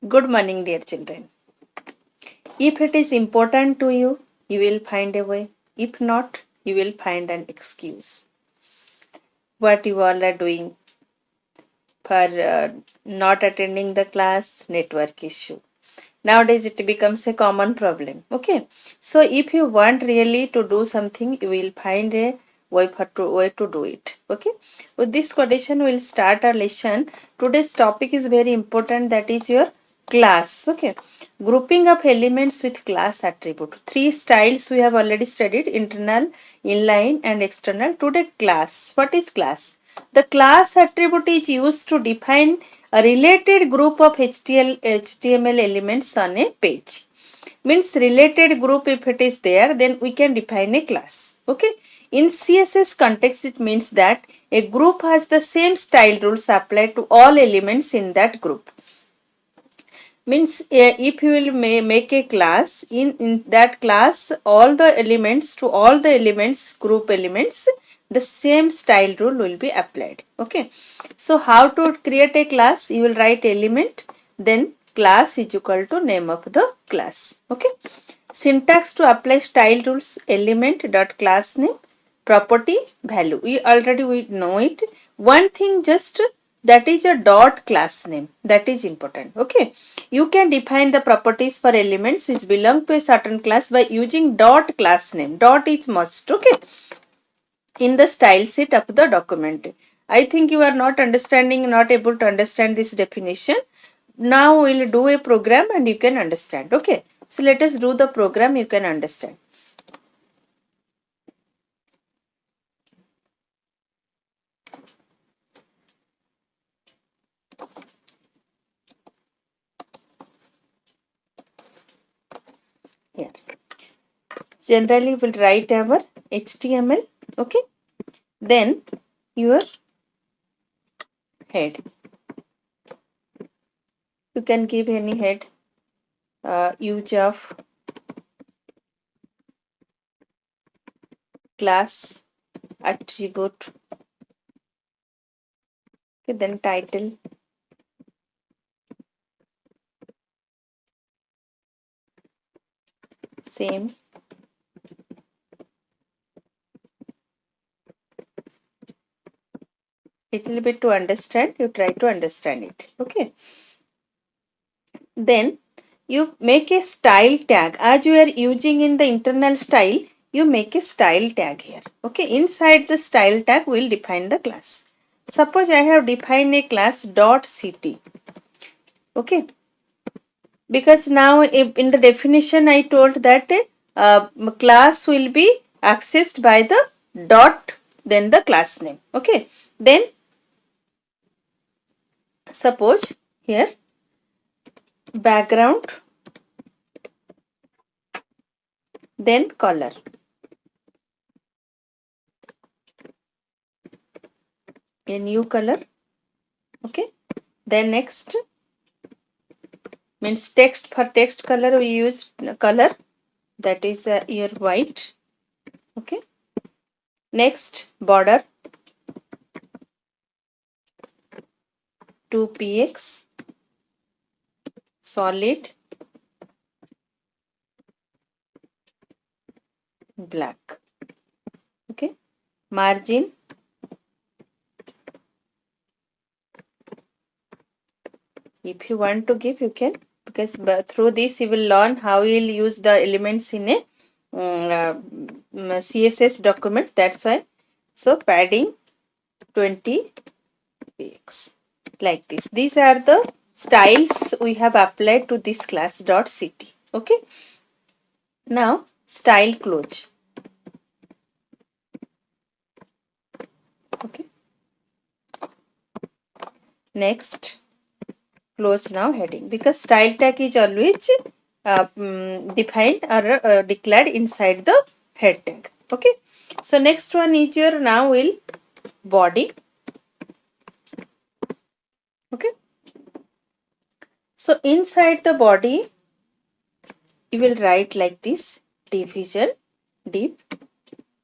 Good morning, dear children. If it is important to you, you will find a way. If not, you will find an excuse. What you all are doing for not attending the class, network issue. Nowadays, it becomes a common problem. Okay, so if you want really to do something, you will find a way to do it. Okay, with this condition, we will start our lesson. Today's topic is very important, that is your class. Okay, grouping of elements with class attribute. Three styles we have already studied: internal, inline, and external. Today, class. What is class? The class attribute is used to define a related group of HTML elements on a page. Means related group, if it is there, then we can define a class. Okay. In CSS context, it means that a group has the same style rules applied to all elements in that group. Means if you will make a class, in that class all the elements, to all the elements, group elements, the same style rule will be applied. Okay, so how to create a class? You will write element, then class is equal to name of the class. Okay, syntax to apply style rules: element dot class name, property, value. We know it. One thing just, that is a dot class name, that is important. Okay, you can define the properties for elements which belong to a certain class by using dot class name. Dot is must. Okay, in the style sheet of the document. I think you are not understanding, not able to understand this definition. Now we will do a program and you can understand. Okay, so let us do the program, you can understand. Here, generally we'll write our HTML. Okay, then your head, you can give any head. Use of class attribute. Okay, then title, same. Little bit to understand, you try to understand it. Okay, then you make a style tag. As you are using in the internal style, you make a style tag here. Okay, inside the style tag we will define the class. Suppose I have defined a class dot ct. Okay, because now in the definition I told that class will be accessed by the dot, then the class name. Okay, then suppose here background, then color. A new color. Okay, then next means text. For text color we use color, that is here white. Okay, next border 2px solid black. Okay, margin if you want to give, you can, because through this you will learn how you will use the elements in a CSS document. That's why. So padding 20 px, like this. These are the styles we have applied to this class dot ct. Okay, now style close. Okay, next close now heading, because style tag is always defined or declared inside the head tag. Okay, so next one is your, now will body. Okay, so inside the body you will write like this: division div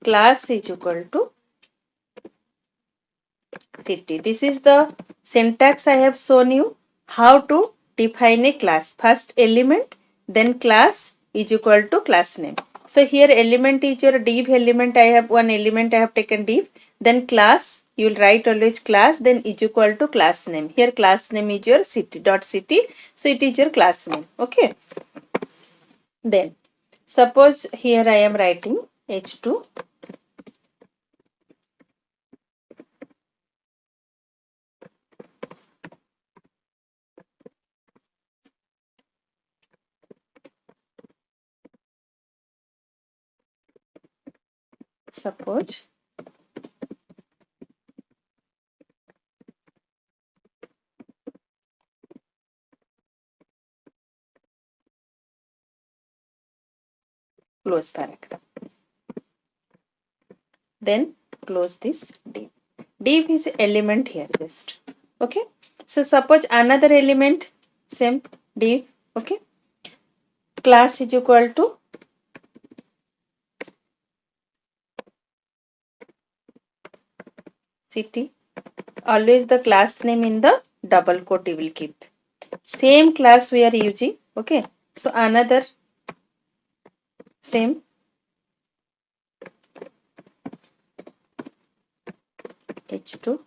class is equal to city. This is the syntax I have shown you how to define a class. First element, then class is equal to class name. So here element is your div element. I have one element, I have taken div. Then class, you will write always class, then is equal to class name. Here class name is your city dot city. So it is your class name. Okay. Then suppose here I am writing h2. Suppose close paragraph. Then close this div. Div is element here just. Okay. So suppose another element, same div. Okay. Class is equal to city. Always the class name in the double quote you will keep. Same class we are using. Okay. So another same h2.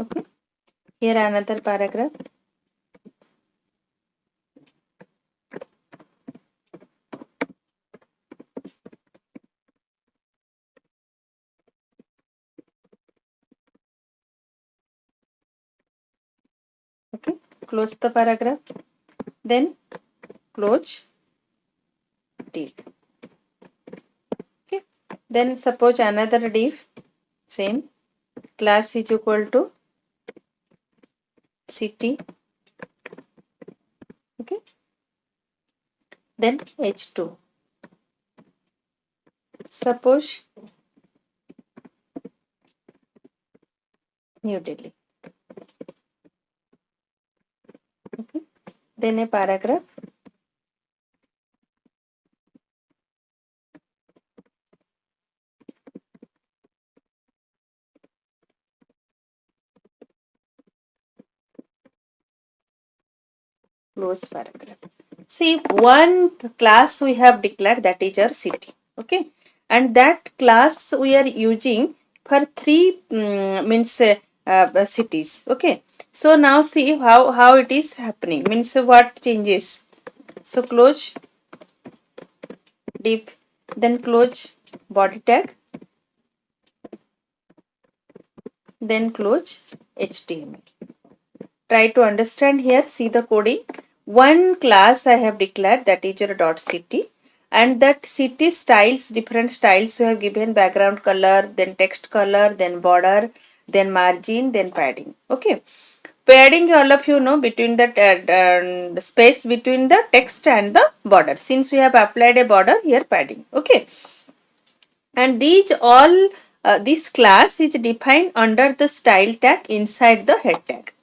Okay. Here another paragraph. Okay. Close the paragraph. Then close div. Okay. Then suppose another div. Same. Class is equal to city. Okay. Then h2. Suppose New Delhi. Okay. Then a paragraph. Close paragraph. See, one class we have declared, that is our city. Okay. And that class we are using for three means cities. Okay. So now see how it is happening. Means what changes. So close div, then close body tag, then close HTML. Try to understand here. See the coding. One class I have declared, that is your dot city, and that city styles, different styles we have given: background color, then text color, then border, then margin, then padding. Okay. Padding, all of you know, between the space between the text and the border. Since we have applied a border, here padding. Okay. And these all this class is defined under the style tag inside the head tag.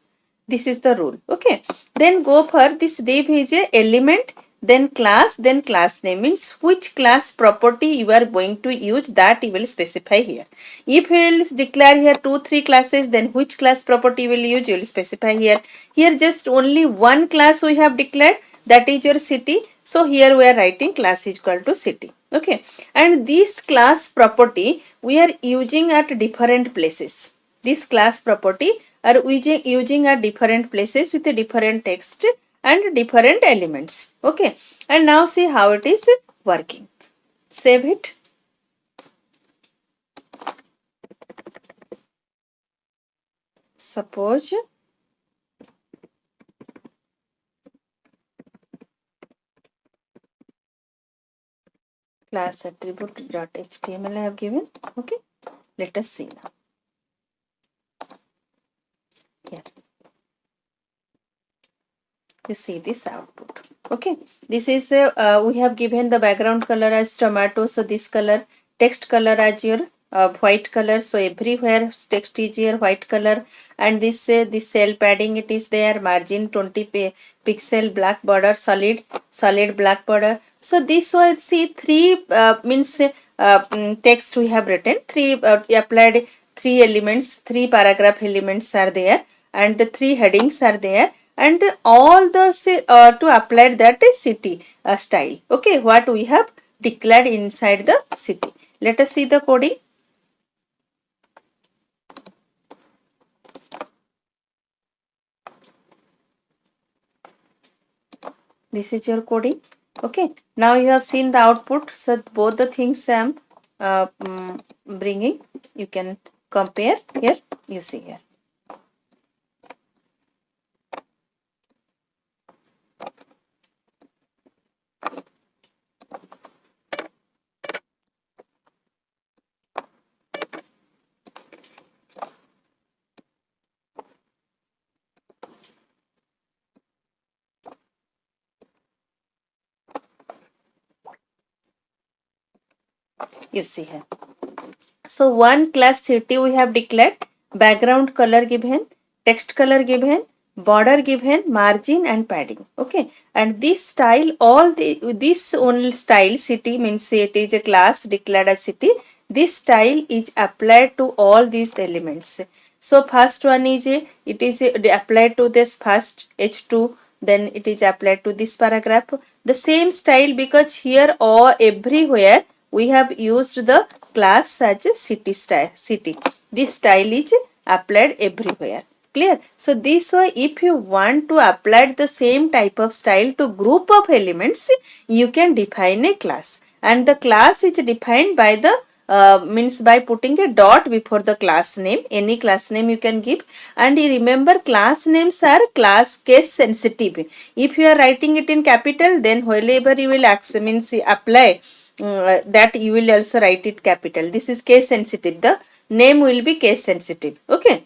This is the rule. Okay. Then go for this div is a element, then class name. Means which class property you are going to use, that you will specify here. If you will declare here 2-3 classes, then which class property you will use, you will specify here. Here just only one class we have declared, that is your city. So here we are writing class is equal to city. Okay. And this class property we are using at different places. This class property are using at different places with a different text and different elements. Okay. And now see how it is working. Save it. Suppose class attribute.html I have given. Okay. Let us see now. Here. You see this output. Okay. This is we have given the background color as tomato. So this color, text color as your white color. So everywhere text is here white color, and this cell padding it is there, margin 20 pixel, black border, solid black border. So this was, see, three means text we have written, three applied, three elements, three paragraph elements are there, and the three headings are there, and all the to apply that city style. Okay, what we have declared inside the city. Let us see the coding. This is your coding. Okay, now you have seen the output. So both the things I am bringing, you can compare here. You see here. You see here. So one class city we have declared, background color given, text color given, border given, margin and padding. Okay, and this style, this only style city means it is a class declared as city. This style is applied to all these elements. So first one is it is applied to this first H2. Then it is applied to this paragraph. The same style, because here or everywhere we have used the class as a city style. City. This style is applied everywhere. Clear? So this way, if you want to apply the same type of style to group of elements, you can define a class, and the class is defined by the means by putting a dot before the class name. Any class name you can give, and you remember class names are class case sensitive. If you are writing it in capital, then whenever you will apply that, you will also write it capital. This is case sensitive. The name will be case sensitive. Okay,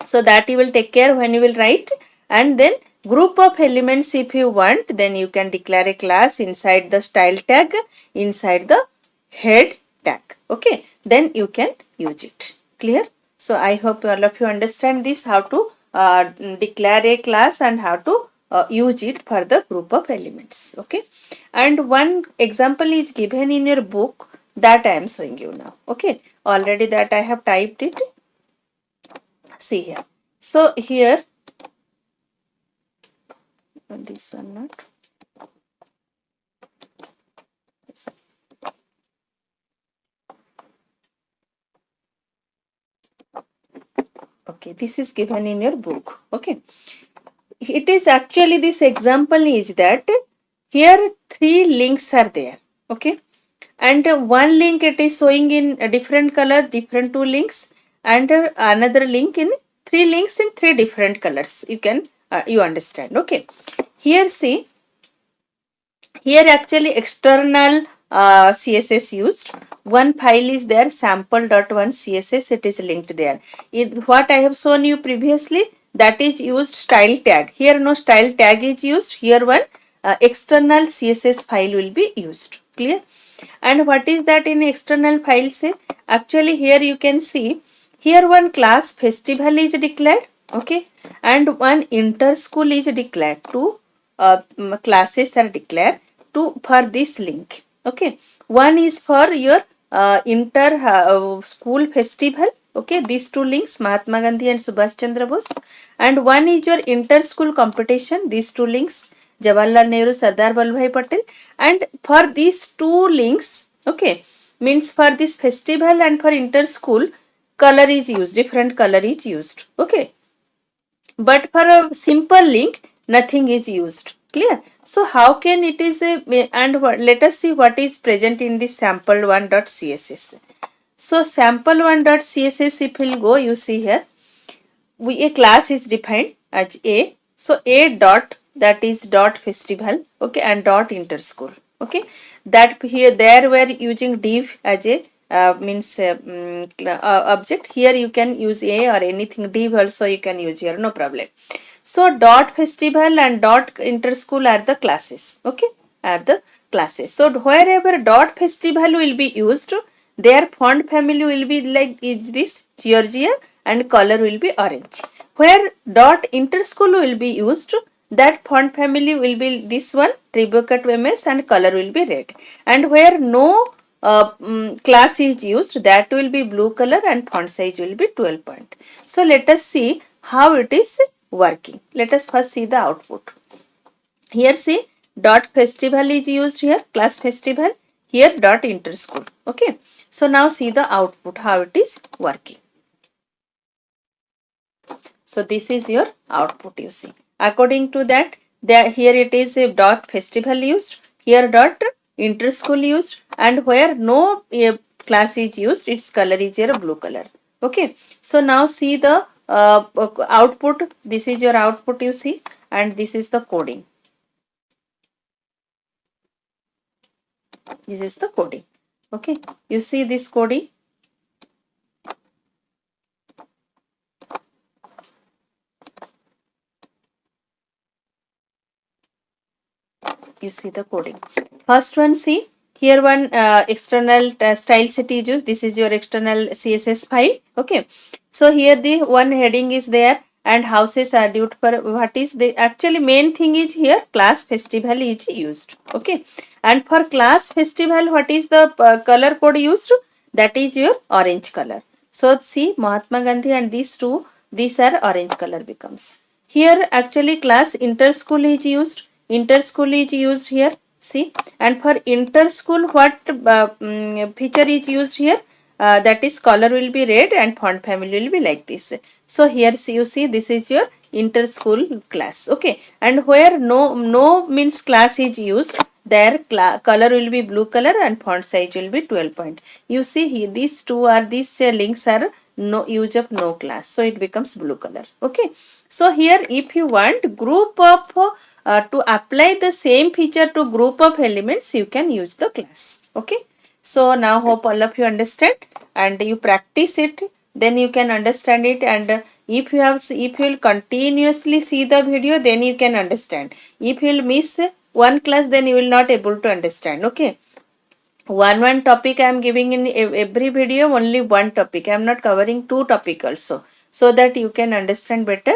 so that you will take care when you will write. And then group of elements, if you want, then you can declare a class inside the style tag, inside the head tag. Okay, then you can use it. Clear? So I hope all of you understand this, how to declare a class and how to use it for the group of elements. Okay, and one example is given in your book that I am showing you now. Okay, already that I have typed it. See here. So here, this one not. Okay, this is given in your book. Okay, it is actually, this example is that here 3 links are there. Okay, and one link it is showing in a different color, different 2 links, and another link in 3 links in 3 different colors. You can you understand. Okay, here see, here actually external CSS used. One file is there, sample.1 CSS, it is linked there. What I have shown you previously, that is used style tag. Here no style tag is used. Here one external CSS file will be used. Clear? And what is that in external file say? Actually here you can see, here one class festival is declared. Okay, and one inter school is declared. Two classes are declared to for this link. Okay, one is for your inter school festival. Okay, these 2 links, Mahatma Gandhi and Subhash Chandra Bose, and one is your inter school competition. These 2 links, Jawaharlal Nehru, Sardar Vallabhbhai Patel, and for these 2 links, okay, means for this festival and for inter school, color is used, different color is used. Okay, but for a simple link, nothing is used. Clear? So how can it is and let us see what is present in this sample1.css. So sample1.css, if we'll go, you see here, a class is defined as a. So a dot, that is dot festival. Okay, and dot inter school. Okay, that here there we are using div as a object. Here you can use a or anything, div also you can use here, no problem. So dot festival and dot inter school are the classes. Okay, are the classes. So wherever dot festival will be used, their font family will be like is this Georgia, and color will be orange. Where dot inter school will be used, that font family will be this one Tribucat MS, and color will be red. And where no class is used, that will be blue color and font size will be 12 point. So let us see how it is working. Let us first see the output. Here see dot festival is used here, class festival, here dot interschool. Okay, so now see the output, how it is working. So this is your output, you see. According to that, here it is a dot festival used, here dot interschool used, and where no class is used, its color is your blue color. Okay, so now see the output. This is your output, you see, and this is the coding. This is the coding. Okay, you see this coding. You see the coding. First one, see here one external style sheet is used. This is your external CSS file. Okay, so here the one heading is there and houses are due for what is the actually main thing is here class festival is used. Okay, and for class festival what is the color code used? That is your orange color. So see Mahatma Gandhi and these two, these are orange color becomes. Here actually class interschool is used. Interschool is used here. See, and for interschool what feature is used here? That is color will be red and font family will be like this. So here see, you see this is your interschool class. Okay, and where no means class is used, their color will be blue color and font size will be 12 point. You see here these two are these links are no use of no class, so it becomes blue color. Okay, so here if you want group of to apply the same feature to group of elements, you can use the class. Okay, so now hope all of you understand and you practice it, then you can understand it. And if you will continuously see the video, then you can understand. If you will miss one class, then you will not able to understand. Okay, one topic I am giving in every video, only one topic. I am not covering two topic also, so that you can understand better.